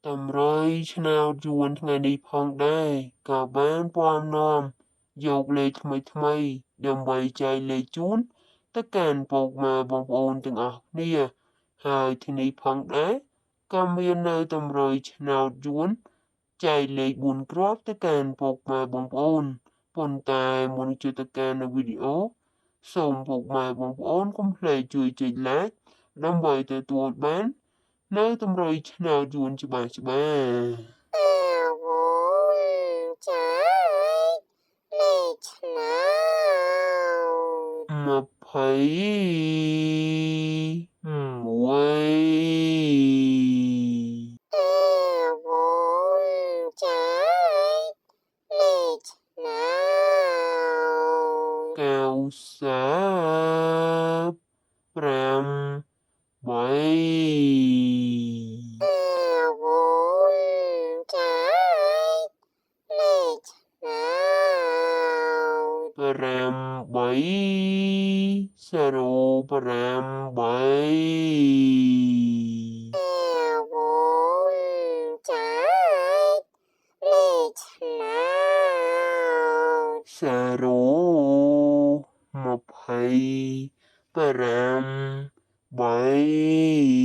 តម្រុយឆ្នោតយួនថ្ងៃនេះផងដែរក៏បានពំនាំយកលេខថ្មីដើម្បីចែកលេខជូនទៅកាន់ពុកម៉ែបងប្អូនទាំងអស់គ្នាហើយទីនេះផងដែរក៏មាននៅតម្រុយឆ្នោតយួនចែកលេខ4គ្រាប់ទៅកាន់ពុកម៉ែបងប្អូនប៉ុន្តែមុននឹងជួយទៅកាន់នៅវីដេអូសូមពុកម៉ែបងប្អូនកុំភ្លេចជួយចុច like ដើម្បីទទួលបាននៅតម្រុយឆ្នោតយួនច្បាស់អូចាយលេខឆ្នោត21ចាយលេខឆ្នោត98ចាយលេខឆ្នោត808ចាយលេខឆ្នោត025